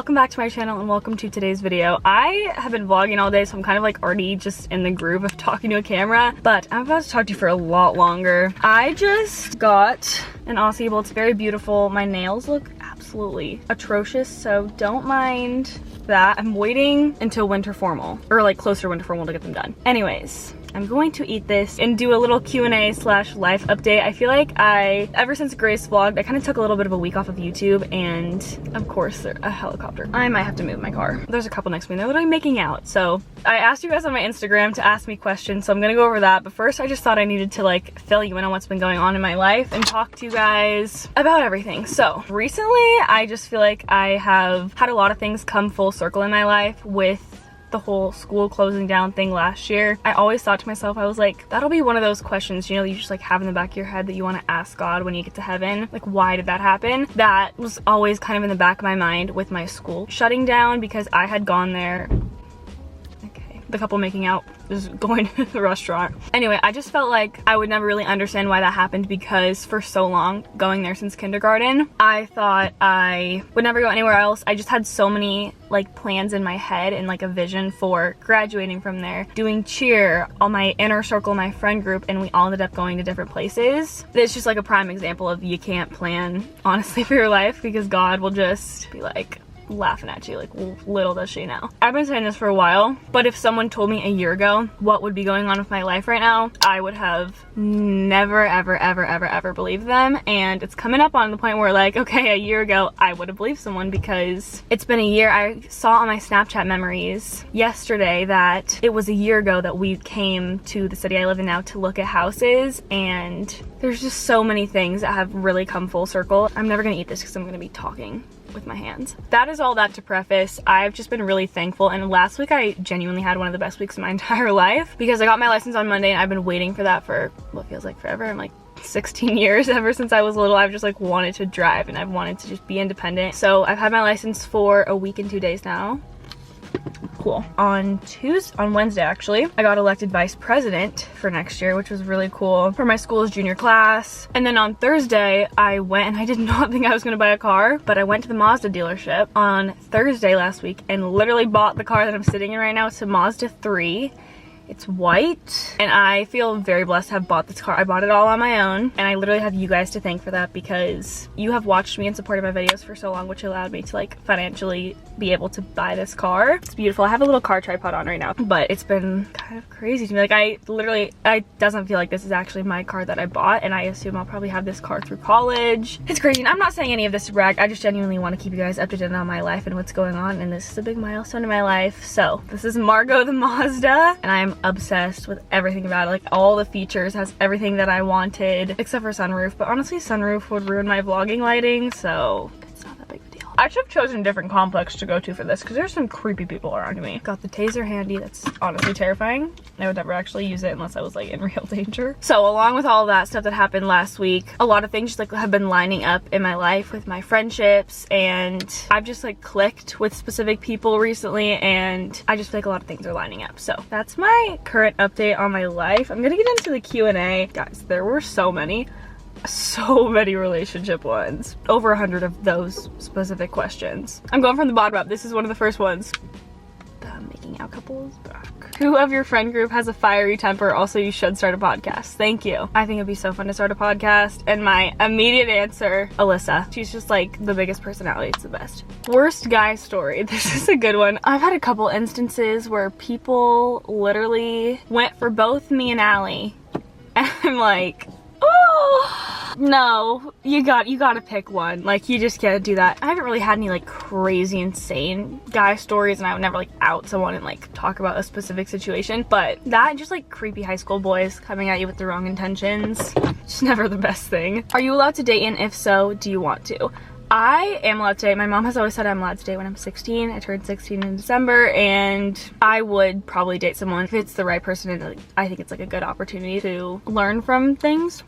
welcome back to my channel and welcome to today's video. I have been vlogging all day, so I'm kind of like already just in the groove of talking to a camera, but I'm about to talk to you for a lot longer. I just got an Aussie bowl. It's very beautiful. My nails look absolutely atrocious, so don't mind that. I'm waiting until winter formal, or like closer to winter formal, to get them done. Anyways, I'm going to eat this and do a little Q&A slash life update. I feel like ever since Grace vlogged, I kind of took a little bit of a week off of YouTube, and of course, there's a helicopter. I might have to move my car. There's a couple next to me. They're literally making out. So I asked you guys on my Instagram to ask me questions, so I'm gonna go over that. But first, I just thought I needed to like fill you in on what's been going on in my life and talk to you guys about everything. So recently, I just feel like I have had a lot of things come full circle in my life with the whole school closing down thing last year. I always thought to myself, I was like, that'll be one of those questions, you know, you just like have in the back of your head that you want to ask God when you get to heaven. Like, why did that happen? That was always kind of in the back of my mind with my school shutting down, because I had gone there. Okay, the couple making out is going to the restaurant. Anyway, I just felt like I would never really understand why that happened, because for so long, going there since kindergarten, I thought I would never go anywhere else. I just had so many like plans in my head and like a vision for graduating from there, doing cheer, all my inner circle, my friend group, and we all ended up going to different places. It's just like a prime example of you can't plan honestly for your life, because God will just be like laughing at you, like, little does she know. I've been saying this for a while, but if someone told me a year ago what would be going on with my life right now, I would have never ever believed them. And it's coming up on the point where, like, okay, a year ago I would have believed someone, because it's been a year. I saw on my Snapchat memories yesterday that it was a year ago that we came to the city I live in now to look at houses, and there's just so many things that have really come full circle. I'm never gonna eat this because I'm gonna be talking with my hands. That is all that to preface. I've just been really thankful, and last week I genuinely had one of the best weeks of my entire life, because I got my license on Monday and I've been waiting for that for what feels like forever. I'm like 16 years. Ever since I was little, I've just like wanted to drive and I've wanted to just be independent. So I've had my license for a week and 2 days now. Cool. On Wednesday actually, I got elected vice president for next year, which was really cool, for my school's junior class. And then on Thursday, I went, and I did not think I was gonna buy a car, but I went to the Mazda dealership on Thursday last week and literally bought the car that I'm sitting in right now. It's a Mazda 3. It's white, and I feel very blessed to have bought this car. I bought it all on my own, and I literally have you guys to thank for that, because you have watched me and supported my videos for so long, which allowed me to like financially be able to buy this car. It's beautiful. I have a little car tripod on right now, but it's been kind of crazy to me. Like, I doesn't feel like this is actually my car that I bought, and I assume I'll probably have this car through college. It's crazy, and I'm not saying any of this to brag. I just genuinely want to keep you guys updated on my life and what's going on, and this is a big milestone in my life. So this is Margot the Mazda, and I'm obsessed with everything about it. Like, all the features, has everything that I wanted except for sunroof, but honestly sunroof would ruin my vlogging lighting, so it's not that big of a deal. I should have chosen a different complex to go to for this, because there's some creepy people around me. Got the taser handy. That's honestly terrifying. I would never actually use it unless I was like in real danger. So along with all that stuff that happened last week, a lot of things just like have been lining up in my life with my friendships, and I've just like clicked with specific people recently, and I just feel like a lot of things are lining up. So that's my current update on my life. I'm gonna get into the Q&A. Guys, there were so many relationship ones, over 100 of those specific questions. I'm going from the bottom up. This is one of the first ones. The making out couple is back. Who of your friend group has a fiery temper? Also, you should start a podcast. Thank you. I think it'd be so fun to start a podcast. And my immediate answer, Alyssa. She's just like the biggest personality. It's the best. Worst guy story. This is a good one. I've had a couple instances where people literally went for both me and Allie, and I'm like, oh no, you gotta pick one. Like, you just can't do that. I haven't really had any like crazy insane guy stories, and I would never like out someone and like talk about a specific situation, but that and just like creepy high school boys coming at you with the wrong intentions, just never the best thing. Are you allowed to date, and if so, do you want to? I am allowed to date. My mom has always said I'm allowed to date when I'm 16. I turned 16 in December, and I would probably date someone if it's the right person, and like, I think it's like a good opportunity to learn from things.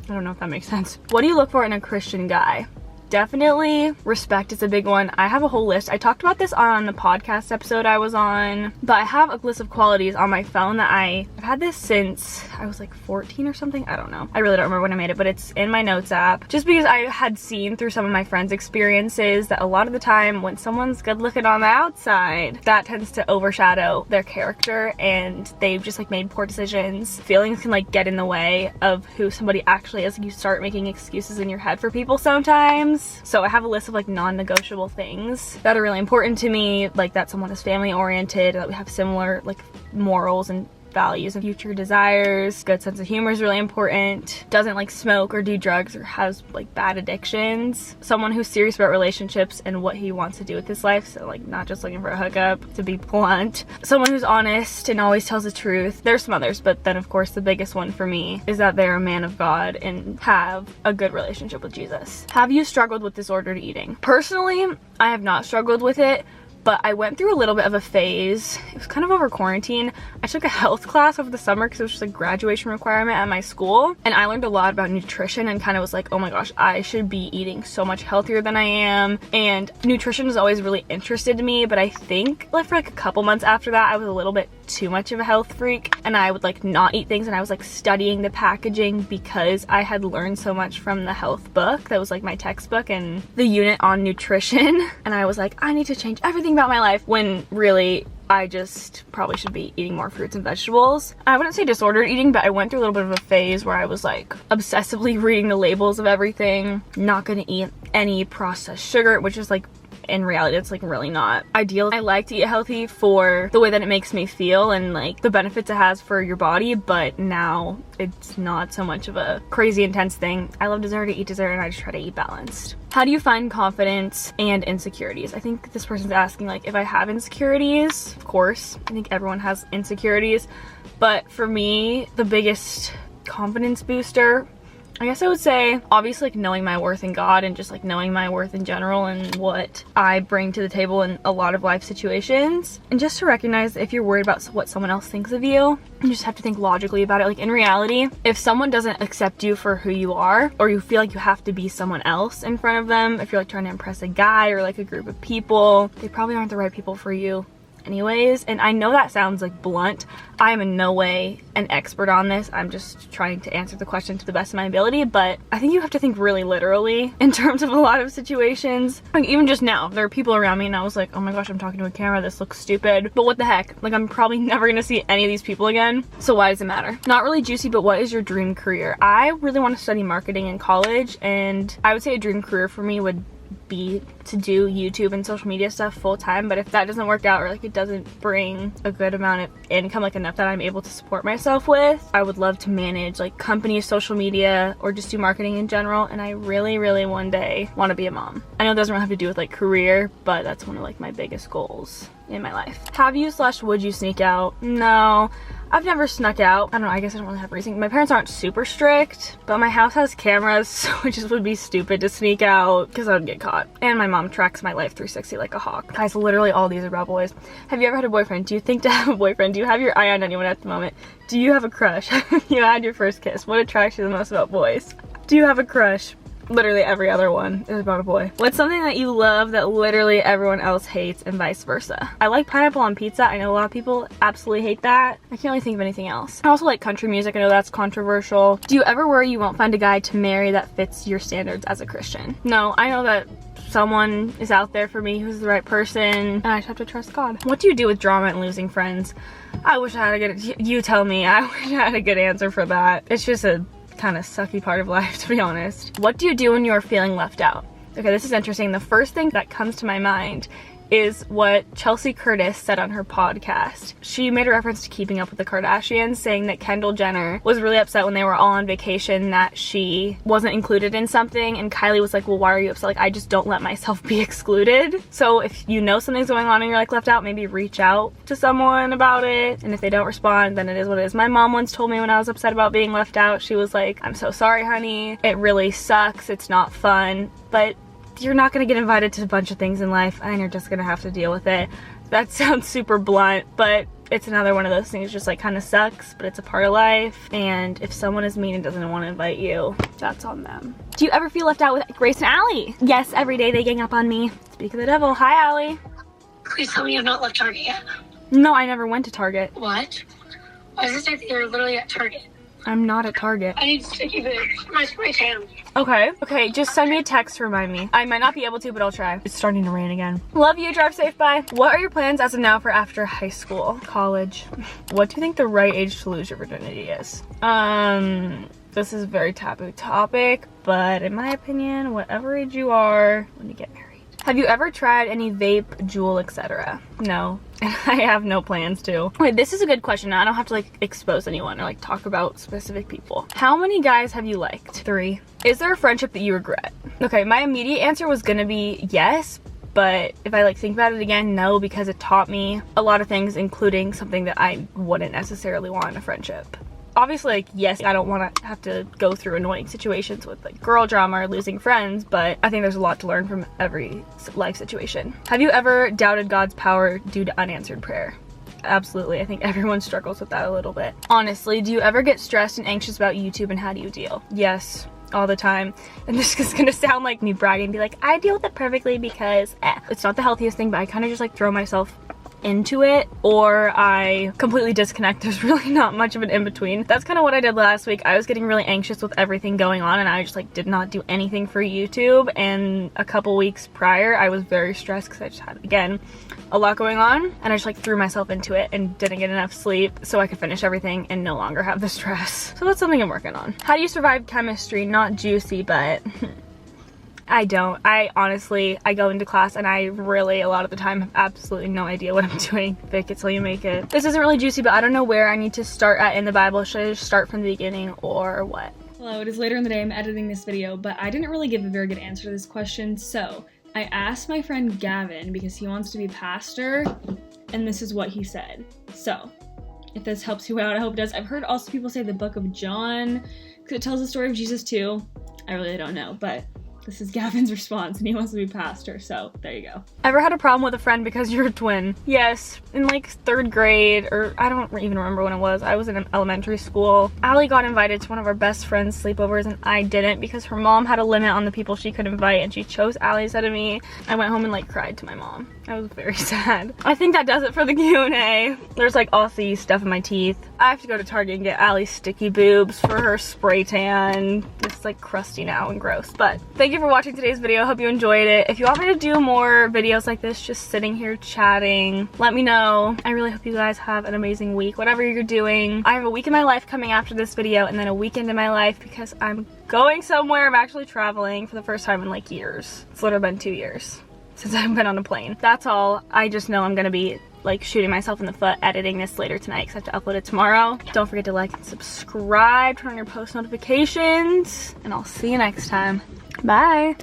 I don't know if that makes sense. What do you look for in a Christian guy? Definitely respect is a big one. I have a whole list. I talked about this on the podcast episode I was on, but I have a list of qualities on my phone that I've had this since I was like 14 or something. I don't know. I really don't remember when I made it, but it's in my notes app. Just because I had seen through some of my friends' experiences that a lot of the time when someone's good looking on the outside, that tends to overshadow their character, and they've just like made poor decisions. Feelings can like get in the way of who somebody actually is. You start making excuses in your head for people sometimes. So I have a list of like non-negotiable things that are really important to me, like that someone is family oriented, that we have similar like morals and values and future desires. Good sense of humor is really important. Doesn't like smoke or do drugs or has like bad addictions. Someone who's serious about relationships and what he wants to do with his life, so like not just looking for a hookup, to be blunt. Someone who's honest and always tells the truth. There's some others, but then of course the biggest one for me is that they're a man of God and have a good relationship with Jesus. Have you struggled with disordered eating? Personally, I have not struggled with it, but I went through a little bit of a phase. It was kind of over quarantine. I took a health class over the summer because it was just a graduation requirement at my school, and I learned a lot about nutrition and kind of was like, oh my gosh, I should be eating so much healthier than I am. And nutrition has always really interested me, but I think like for like a couple months after that, I was a little bit too much of a health freak, and I would like not eat things, and I was like studying the packaging because I had learned so much from the health book that was like my textbook and the unit on nutrition, and I was like, I need to change everything about my life, when really I just probably should be eating more fruits and vegetables. I wouldn't say disordered eating, but I went through a little bit of a phase where I was like obsessively reading the labels of everything, not gonna eat any processed sugar, which is like, in reality, it's like really not ideal. I like to eat healthy for the way that it makes me feel and like the benefits it has for your body, but now it's not so much of a crazy intense thing. I love dessert, I eat dessert, and I just try to eat balanced. How do you find confidence and insecurities? I think this person's asking like if I have insecurities. Of course, I think everyone has insecurities, but for me, the biggest confidence booster, I guess I would say obviously like knowing my worth in God and just like knowing my worth in general and what I bring to the table in a lot of life situations. And just to recognize that if you're worried about what someone else thinks of you, you just have to think logically about it. Like in reality, if someone doesn't accept you for who you are, or you feel like you have to be someone else in front of them, if you're like trying to impress a guy or like a group of people, they probably aren't the right people for you anyways. And I know that sounds like blunt. I am in no way an expert on this. I'm just trying to answer the question to the best of my ability, but I think you have to think really literally in terms of a lot of situations. Like even just now, there are people around me and I was like, oh my gosh, I'm talking to a camera, this looks stupid, but what the heck, like I'm probably never gonna see any of these people again, so why does it matter? Not really juicy, but what is your dream career? I really want to study marketing in college, and I would say a dream career for me would be to do YouTube and social media stuff full time, but if that doesn't work out or like it doesn't bring a good amount of income, like enough that I'm able to support myself with, I would love to manage like companies' social media or just do marketing in general. And I really one day want to be a mom. I know it doesn't really have to do with like career, but that's one of like my biggest goals in my life. Have you / would you sneak out? No, I've never snuck out. I don't know, I guess I don't really have reason. My parents aren't super strict, but my house has cameras, so it just would be stupid to sneak out because I would get caught. And my mom tracks my life 360 like a hawk. Guys, literally all these are about boys. Have you ever had a boyfriend? Do you think to have a boyfriend? Do you have your eye on anyone at the moment? Do you have a crush? Have you had your first kiss? What attracts you the most about boys? Do you have a crush? Literally every other one is about a boy. What's something that you love that literally everyone else hates, and vice versa? I like pineapple on pizza. I know a lot of people absolutely hate that. I can't really think of anything else. I also like country music. I know that's controversial. Do you ever worry you won't find a guy to marry that fits your standards as a Christian? No, I know that someone is out there for me who's the right person, and I just have to trust God. What do you do with drama and losing friends? I wish I had a good, you tell me. I wish I had a good answer for that. It's just a kind of sucky part of life, to be honest. What do you do when you're feeling left out? Okay, this is interesting. The first thing that comes to my mind is what Chelsea Curtis said on her podcast. She made a reference to Keeping Up with the Kardashians, saying that Kendall Jenner was really upset when they were all on vacation that she wasn't included in something, and Kylie was like, well, why are you upset? Like, I just don't let myself be excluded. So if you know something's going on and you're like left out, maybe reach out to someone about it, and if they don't respond, then it is what it is. My mom once told me when I was upset about being left out, she was like, I'm so sorry, honey. It really sucks. It's not fun, but you're not gonna get invited to a bunch of things in life and you're just gonna have to deal with it. That sounds super blunt, but it's another one of those things, just like kind of sucks, but it's a part of life. And if someone is mean and doesn't want to invite you, that's on them. Do you ever feel left out with Grace and Allie? Yes, every day they gang up on me. Speak of the devil. Hi, Allie. Please tell me you've not left Target yet. No, I never went to Target. What? Why does it say that you're literally at Target? I'm not at Target. I need sticky boots. My spray tan. Okay, just send me a text to remind me. I might not be able to, but I'll try. It's starting to rain again. Love you, drive safe, bye. What are your plans as of now for after high school? College. What do you think the right age to lose your virginity is? This is a very taboo topic, but in my opinion, whatever age you are when you get married. Have you ever tried any vape, Juul, etc.? No, and I have no plans to. Wait, this is a good question. I don't have to like expose anyone or like talk about specific people. How many guys have you liked? 3. Is there a friendship that you regret? Okay, my immediate answer was gonna be yes, but if I like think about it again, no, because it taught me a lot of things, including something that I wouldn't necessarily want in a friendship. Obviously, like, yes, I don't want to have to go through annoying situations with like girl drama or losing friends, but I think there's a lot to learn from every life situation. Have you ever doubted God's power due to unanswered prayer? Absolutely. I think everyone struggles with that a little bit. Honestly, do you ever get stressed and anxious about YouTube, and how do you deal? Yes, all the time. And this is gonna sound like me bragging and be like, I deal with it perfectly because it's not the healthiest thing, but I kind of just like throw myself into it, or I completely disconnect. There's really not much of an in-between. That's kind of what I did last week. I was getting really anxious with everything going on, and I just like did not do anything for YouTube. And a couple weeks prior, I was very stressed because I just had, again, a lot going on, and I just like threw myself into it and didn't get enough sleep so I could finish everything and no longer have the stress. So that's something I'm working on. How do you survive chemistry? Not juicy, but I don't. I honestly, I go into class and I really, a lot of the time, have absolutely no idea what I'm doing. Fake it till you make it. This isn't really juicy, but I don't know where I need to start at in the Bible. Should I just start from the beginning or what? Hello, it is later in the day. I'm editing this video, but I didn't really give a very good answer to this question. So I asked my friend Gavin because he wants to be a pastor, and this is what he said. So if this helps you out, I hope it does. I've heard also people say the book of John because it tells the story of Jesus too. I really don't know, but this is Gavin's response, and he wants to be pastor, so there you go. Ever had a problem with a friend because you're a twin? Yes, in like 3rd grade, or I don't even remember when it was. I was in elementary school. Allie got invited to one of our best friend's sleepovers, and I didn't because her mom had a limit on the people she could invite, and she chose Allie instead of me. I went home and like cried to my mom. I was very sad. I think that does it for the Q&A. There's like Aussie stuff in my teeth. I have to go to Target and get Allie sticky boobs for her spray tan. It's like crusty now and gross, but thank you for watching today's video. Hope you enjoyed it. If you want me to do more videos like this, just sitting here chatting, let me know. I really hope you guys have an amazing week, whatever you're doing. I have a week in my life coming after this video, and then a weekend in my life because I'm going somewhere. I'm actually traveling for the first time in like years. It's literally been 2 years since I've been on a plane. That's all. I just know I'm gonna be like shooting myself in the foot editing this later tonight because I have to upload it tomorrow. Don't forget to like and subscribe, turn on your post notifications, and I'll see you next time. Bye.